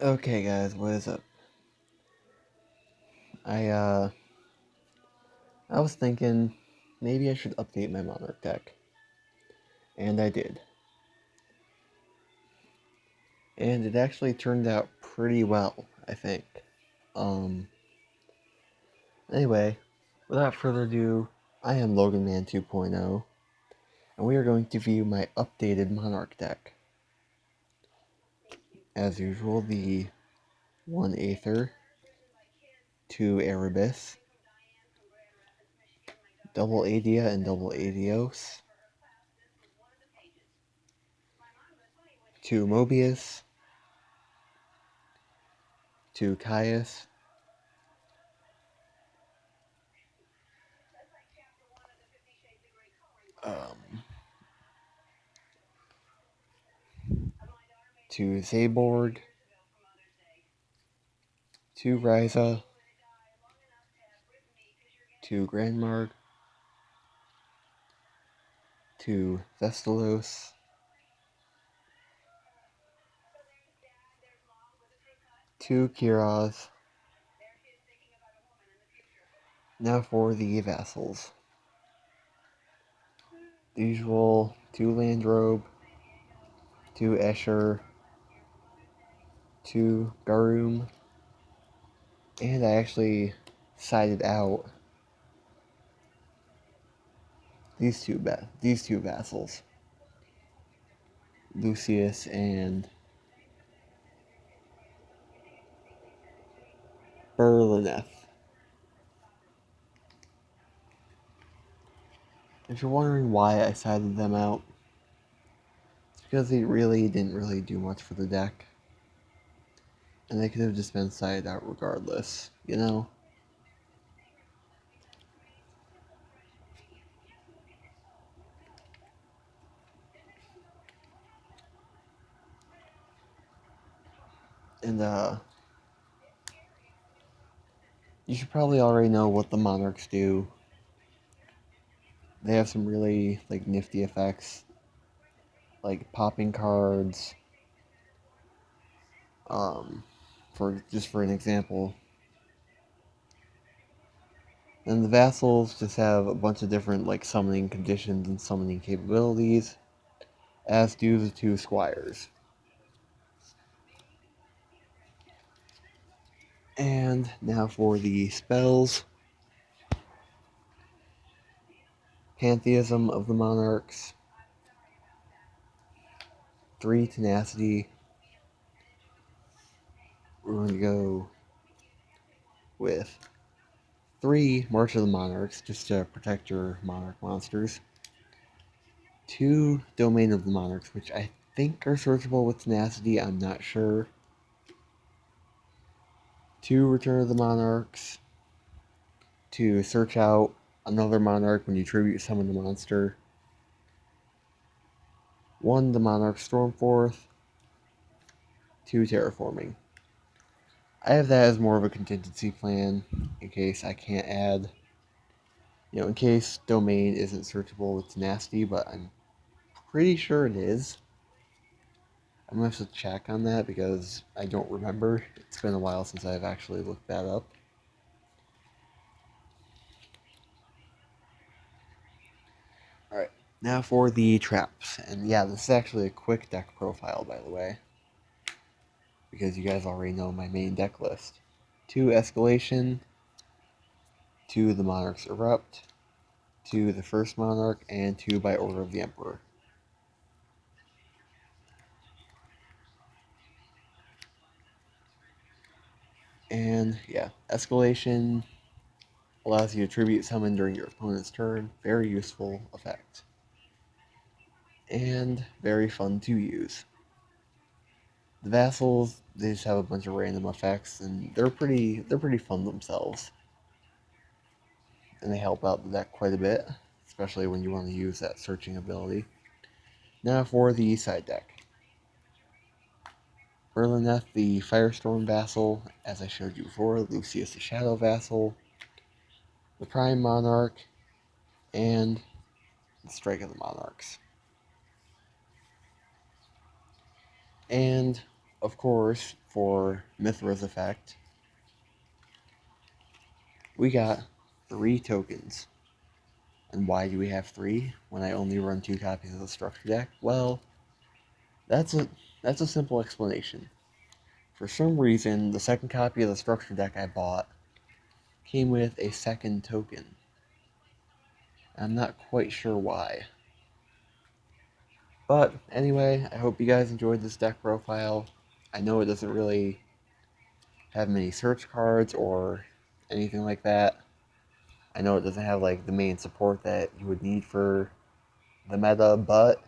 Okay, guys, what is up? I uh, I was thinking maybe I should update my Monarch deck, and I did, and it actually turned out pretty well, I think. Um, anyway, without further ado, I am Logan Man 2.0, and we are going to view my updated Monarch deck. As usual, the one Aether, two Erebus, double Adia and double Adios, two Mobius, two Caius, um, two Zaborg, two Ryza, two Grandmarg, two Vestalos, two Kiraz. Now for the vassals. The usual two Landrobe, two Escher, two Garum, and I actually sided out these two vassals, Lucius and Berlineth. If you're wondering why I sided them out, it's because they really didn't really do much for the deck, and they could have just been sided out regardless, you know? And you should probably already know what the Monarchs do. They have some really nifty effects, like popping cards. For an example, and the vassals just have a bunch of different summoning conditions and summoning capabilities, as do the two squires. And now for the spells. Pantheism of the Monarchs, 3 Tenacity. We're going to go with 3 March of the Monarchs, just to protect your Monarch monsters. 2 Domain of the Monarchs, which I think are searchable with Tenacity, I'm not sure. 2 Return of the Monarchs, to search out another Monarch when you tribute summon the monster. 1 the Monarch Stormforth, 2 Terraforming. I have that as more of a contingency plan in case I can't add, in case Domain isn't searchable with Tenacity, but I'm pretty sure it is. I'm going to have to check on that because I don't remember. It's been a while since I've actually looked that up. Alright, now for the traps. And yeah, this is actually a quick deck profile, by the way, because you guys already know my main deck list. 2 Escalation, 2 the Monarchs Erupt, 2 the first Monarch, and 2 by Order of the Emperor. And yeah, Escalation allows you to tribute summon during your opponent's turn. Very useful effect. And very fun to use. The vassals, they just have a bunch of random effects, and they're pretty fun themselves. And they help out the deck quite a bit, especially when you want to use that searching ability. Now for the side deck. Berlineth, the Firestorm Vassal, as I showed you before, Lucius the Shadow Vassal, the Prime Monarch, and the Strike of the Monarchs. And of course, for Mithra's effect, we got 3 tokens. And why do we have 3 when I only run 2 copies of the structure deck? Well, that's a simple explanation. For some reason, the second copy of the structure deck I bought came with a second token. I'm not quite sure why. But anyway, I hope you guys enjoyed this deck profile. I know it doesn't really have many search cards or anything like that. I know it doesn't have like the main support that you would need for the meta, but